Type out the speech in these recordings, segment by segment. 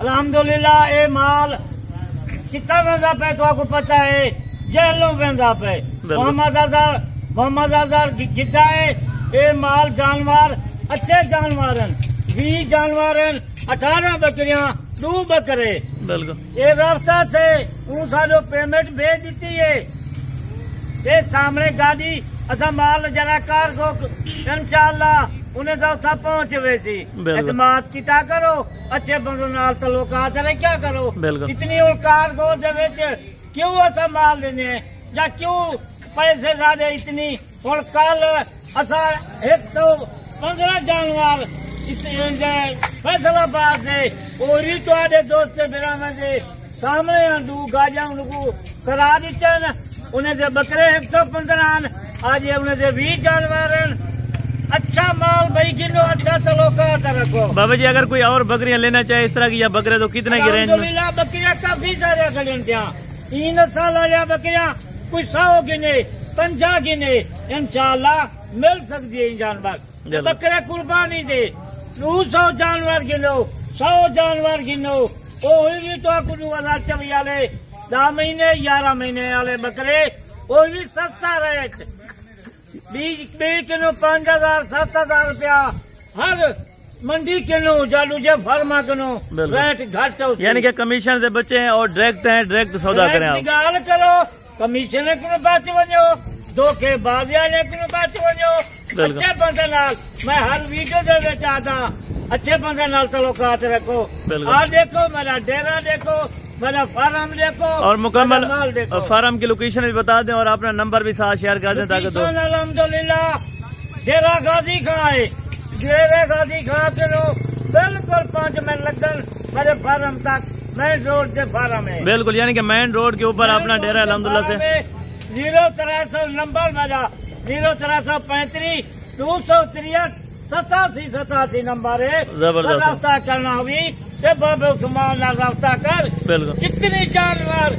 अल्हम्दुलिल्लाह ये माल कितना वेंदा पे तो आपको पता है, जेलों वेंदा पे। मोहम्मद अजहर गिद्दा है ये माल जानवर अच्छे जानवर हैं, 20 जानवर हैं, 18 बकरियां, 2 बकरे। बिल्कुल ये रास्ता से सालो पेमेंट भेज दी है। ये सामने गाड़ी असा माल जरा कार को इंशाअल्लाह उन्हें तो सब पहुंच वैसी। एतमाद किता करो, अच्छे बंदों नाल तल्लुकात रहे क्या करो। इतनी कार को क्यों असा माल देने या क्यों पैसे ज्यादा इतनी। और कल असा 115 जानवर फैसलाबाद से और दोस्त बिरामे सामने 2 गाजा उनको करा दिते न। उन्हें से बकरे 115 आज उन्हें से 20 जानवर। अच्छा माल भाई किलो अच्छा तल्लुकात रखो। बाबा जी अगर कोई और बकरियां लेना चाहे इस तरह की या बकरे तो कितने की रेंज में? बकरियां काफी सारे खड़े क्या 3 साल वाले बकरियां कुछ 100 गिने 50 गिने इंशाअल्लाह मिल सकती है। जानवर बकरे कुर्बानी दे 200 जानवर गिनो 100 जानवर गिनो वो भी तो कुछ 24 वाले 10 महीने 11 महीने वाले बकरे वो भी सस्ता रेट 20 किलो 5000 7000 रुपया हर मंडी किलो जालू जे फर्मा किलो रेट घट। यानी कि कमीशन से बचे हैं और डायरेक्ट सौदा करें आप। गाल करो कमीशन को बच वनो धोखेबाजी को बच वनो। अच्छे बंदे नाल मैं हर वीडियो दे चाहता अच्छे बंदे नाल तल्लुकात रखो। आज देखो मेरा डेरा देखो मेरा फार्म देखो और मुकम्मल फार्म की लोकेशन भी बता दें और अपना नंबर भी साथ शेयर कर दें ताकि तो अल्हम्दुलिल्लाह डेरा गाजी खां है डेरे गाजी खां करो बिल्कुल 5 मिनट लगन मेरे फार्म तक मेन रोड से फार्म है। बिल्कुल यानी कि मेन रोड के ऊपर अपना डेरा अल्हम्दुलिल्लाह से 0300 नंबर मेरा 0335 263 87 नंबर है। जबरदस्त रास्ता करना हुई बाबे उस्मान रास्ता कर। जितने जानवर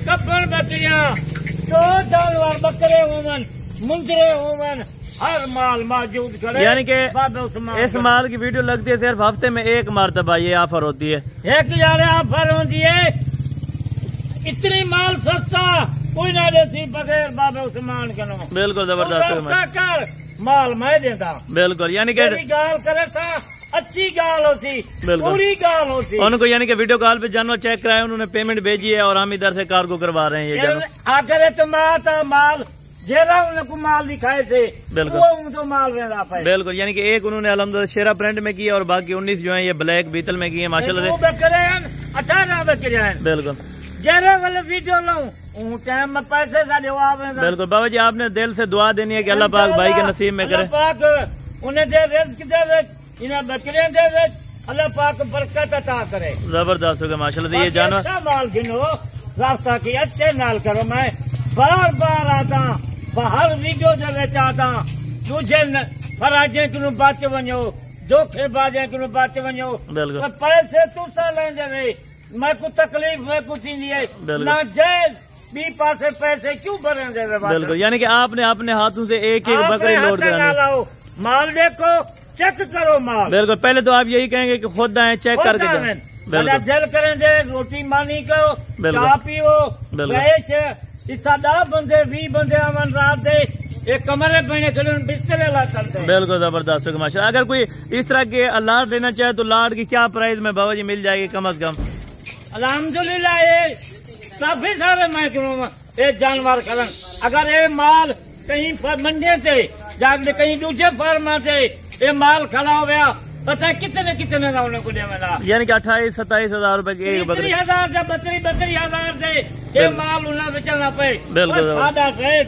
कफन बकरियां जो जानवर बकरे होवन मुंजरे होवन हर माल मौजूद करे। यानी कि इस माल की वीडियो लगती है सिर्फ हफ्ते में 1 मरतबा ये ऑफर होती है। एक यार ऑफर होती है इतनी माल सस्ता कोई ना देती बगैर बाबे उस्मान के नो। बिल्कुल जबरदस्त कर माल मैं देता। बिल्कुल यानी कि गाल करे था अच्छी गाल होती पूरी गाल होती। उनको यानी कि वीडियो कॉल पे जानवर चेक कराए उन्होंने पेमेंट भेजी है और हम इधर से कार्गो करवा रहे हैं। ये आकर तुम्हारा माल जेरा उनको माल दिखाए थे वो माल बिल्कुल यानी कि एक उन्होंने अल्हम्दुलिल्लाह शेरा प्रिंट में किया और बाकी 19 जो है ये ब्लैक बीतल में की है माशाल्लाह से। 18 बकरे हैं। बिल्कुल जेरे वाले वीडियो लाऊं टाइम में पैसे का जवाब है। बिल्कुल बाबा जी आपने दिल से दुआ देनी है कि अल्लाह पाक भाई के नसीब में करे। पाक उन्हें दे रिज़्क़ दे इन्हें बकरे दे अल्लाह पाक बरकत अता करे। जबरदस्त होगा माशाल्लाह से। ये जानवर अच्छा माल गिनो रास्ता की अच्छे नाल करो। मैं बार बार आता बाहर वीडियो दे चाहता तुझे फराजे को बच वनो धोखेबाजे को बच वनो। पैसे तुसा लेंगे मैं को तकलीफ में कुछ नहीं है ना जायज 20 पासे पैसे क्यों भरेंगे। बिल्कुल यानी कि आपने अपने हाथों से एक बकरी लोड करानी। माल देखो चेक करो माल। बिल्कुल पहले तो आप यही कहेंगे कि खुद आए चेक करके जल करेंगे रोटी मानी करो चाह पियो इतना 10 बंदे 20 बंदे अमन रात दे एक कमरे बने बिस्तर ला चलते। बिल्कुल जबरदस्त होगा माशा। अगर कोई इस तरह के लाड लेना चाहे तो लाड की क्या प्राइस में बाबा जी मिल जाएगी कम अज कम? अल्हम्दुलिल्लाह ये काफी सारे महकमों में ये जानवर करन अगर ये माल कहीं मंडिया से जाके कहीं दूसरे फार्मा से ये माल खड़ा हो गया पता कितने कितने ना उन्हें को देना। यानी कि 28-27 हजार रुपए की एक बकरी 30,000 जब 32,000 से ये माल उन्हें बेचना पे। बिल्कुल सादा रेट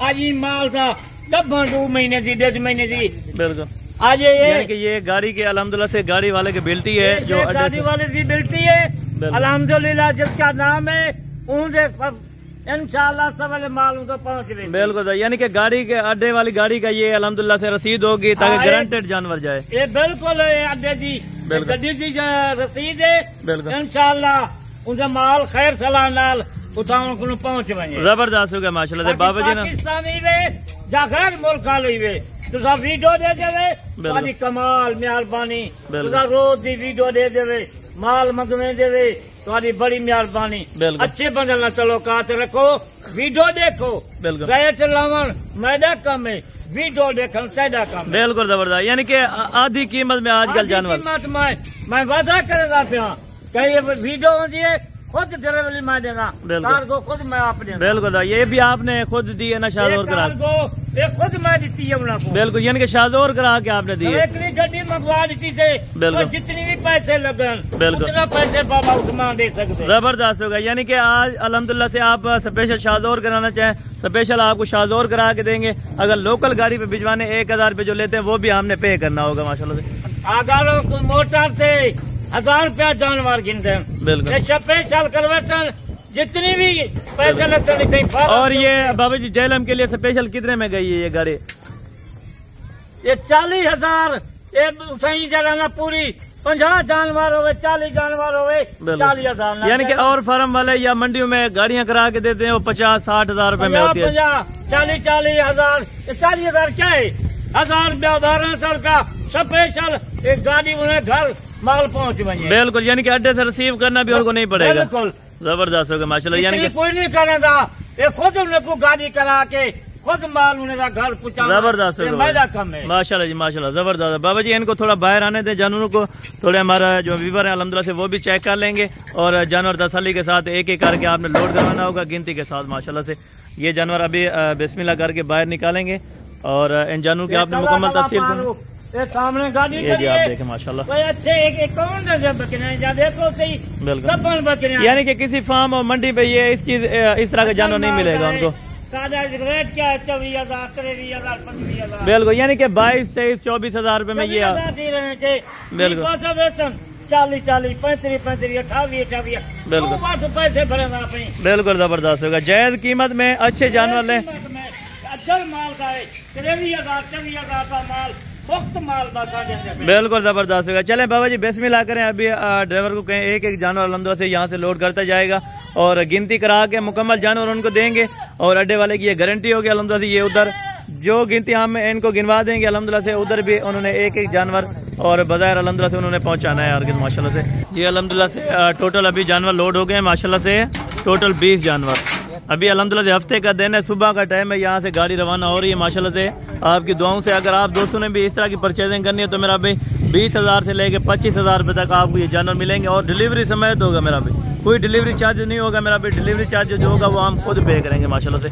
आज ये माल था कब 2 महीने थी 1.5 महीने थी। बिल्कुल आज ये गाड़ी के अल्हम्दुलिल्लाह से गाड़ी वाले की बिल्टी है जो गाड़ी वाले की बिल्टी है अल्हम्दुलिल्लाह जिसका नाम है उनसे इंशाअल्लाह सब वाले माल उनको पहुँच रहे। बिल्कुल यानी कि गाड़ी के अड्डे वाली गाड़ी का ये अल्हम्दुलिल्लाह से रसीद होगी ताकि गारंटेड जानवर जाए। ये बिल्कुल अड्डे की गड्डी की रसीद है इंशाअल्लाह उनका माल खैर सलाह नाल उठाने को पहुँच वने। जबरदस्त होगा माशाल्लाह बाबा जी पाकिस्तानी वे जाकर मुल्क वाले वे तुसा वीडियो दे देवे कमाल मेहरबानी तुसा रोज दी वीडियो दे देवे माल मंगवे देवे तुम्हारी बड़ी मेहरबानी। बिल्कुल। अच्छे बंदे ना चलो कात रखो, वीडियो देखो, बिल्कुल। रेट लावन मैदा कम है, वीडियो देखन सैदा कम है। बिल्कुल जबरदस्त, यानी कि आधी कीमत में आजकल जानवर। कीमत मैं वादा करेगा पिया कहीं वीडियो होती है खुद डिलीवरी मैं देना, कार को खुद मैं आप देना। बिल्कुल, ये भी आपने खुद दी है ना शाहजोर करा ये खुद मैं दी है उनको। बिल्कुल, यानी कि शाहजोर करा के आपने दी है। एक गड्डी मंगवा दी थे, बिल्कुल। जितनी भी पैसे लगन बिल्कुल। उतना पैसे बाबा उठमा दे सकते। जबरदस्त होगा, यानी कि आज अल्हम्दुलिल्लाह से आप स्पेशल शाहजोर कराना चाहें, स्पेशल आपको शाहजोर करा के देंगे। अगर लोकल गाड़ी पे भिजवाने 1000 रुपए जो लेते हैं वो भी हमने पे करना होगा माशाल्लाह से। अगर मोटर से 1000 रुपया जानवर गिनते हैं। बिल्कुल। स्पेशल करवेटन जितनी भी पैसे लगते हैं। और ये बाबा जी जैलम के लिए स्पेशल कितने में गई है ये गाड़ी? ये 40,000 सही जगह ना पूरी 50 जानवर हो 40 जानवर हो 40,000। यानी कि और फार्म वाले या मंडियों में गाड़ियां करा के देते हैं वो 50-60 हजार रुपए में होती है। 40,000 40,000 क्या है? 1000 रुपया 1200 का स्पेशल एक गाड़ी उन्हें घर माल पहुँच बनी। बिल्कुल, यानी कि अड्डे से रिसीव करना भी उनको नहीं पड़ेगा। बिल्कुल जबरदस्त होगा माशाल्लाह, यानी कि कोई नहीं करेगा, ये खुद उनको गाड़ी करा के खुद माल उन्हें घर पहुँचा। जबरदस्त होगा कम है माशाल्लाह जी माशाल्लाह, जबरदस्त। बाबा जी इनको थोड़ा बाहर आने दे जानवरों को, थोड़े हमारा जो व्यूवर है अल्हम्दुलिल्लाह से वो भी चेक कर लेंगे और जानवर तसल्ली के साथ एक एक करके आपने लोड करवाना होगा गिनती के साथ माशाल्लाह से। ये जानवर अभी बिस्मिल्लाह करके बाहर निकालेंगे और इन जानवरों की आपने मुकम्मल तफसील सामने गाड़ी ये जी आप देखें माशाल्लाह। बिल्कुल, यानी कि किसी फार्म और मंडी पे ये इस तरह का जानवर नहीं मिलेगा उनको। रेट क्या है? 24,000 23,000 25,000। बिल्कुल, यानी कि 22, 23, 24,000 रुपए में ये बिल्कुल 40, 40, 35, 35, 28, 28। बिल्कुल पैसे भरेगा बिल्कुल जबरदस्त होगा। जायज कीमत में अच्छे जानवर लें। अच्छा माल का है 23,000 24,000 का माल वक्त माल बता देंगे। बिल्कुल जबरदस्त होगा। चलें बाबा जी बिस्मिल्लाह करें। अभी ड्राइवर को कहें एक एक जानवर अल्हम्दुलिल्लाह से यहाँ से लोड करता जाएगा और गिनती करा के मुकम्मल जानवर उनको देंगे और अड्डे वाले की ये गारंटी होगी अल्हम्दुलिल्लाह से। ये उधर जो गिनती हम इनको गिनवा देंगे अल्हम्दुलिल्लाह से, उधर भी उन्होंने एक एक जानवर और बाजार अल्हम्दुलिल्लाह से उन्होंने पहुँचाना है अर्गिल माशाल्लाह से। ये अल्हम्दुलिल्लाह से टोटल अभी जानवर लोड हो गए हैं माशाल्लाह से, टोटल 20 जानवर। अभी अल्हम्दुलिल्लाह से हफ्ते का दिन है, सुबह का टाइम है, यहाँ से गाड़ी रवाना हो रही है माशाल्लाह से। आपकी दुआओं से अगर आप दोस्तों ने भी इस तरह की परचेजिंग करनी है तो मेरा भाई 20,000 से लेके 25,000 रुपए तक आपको ये जानवर मिलेंगे और डिलीवरी समेत होगा मेरा भाई, कोई डिलीवरी चार्ज नहीं होगा मेरा भाई। डिलीवरी चार्ज जो होगा वो हम खुद पे करेंगे माशाल्लाह से।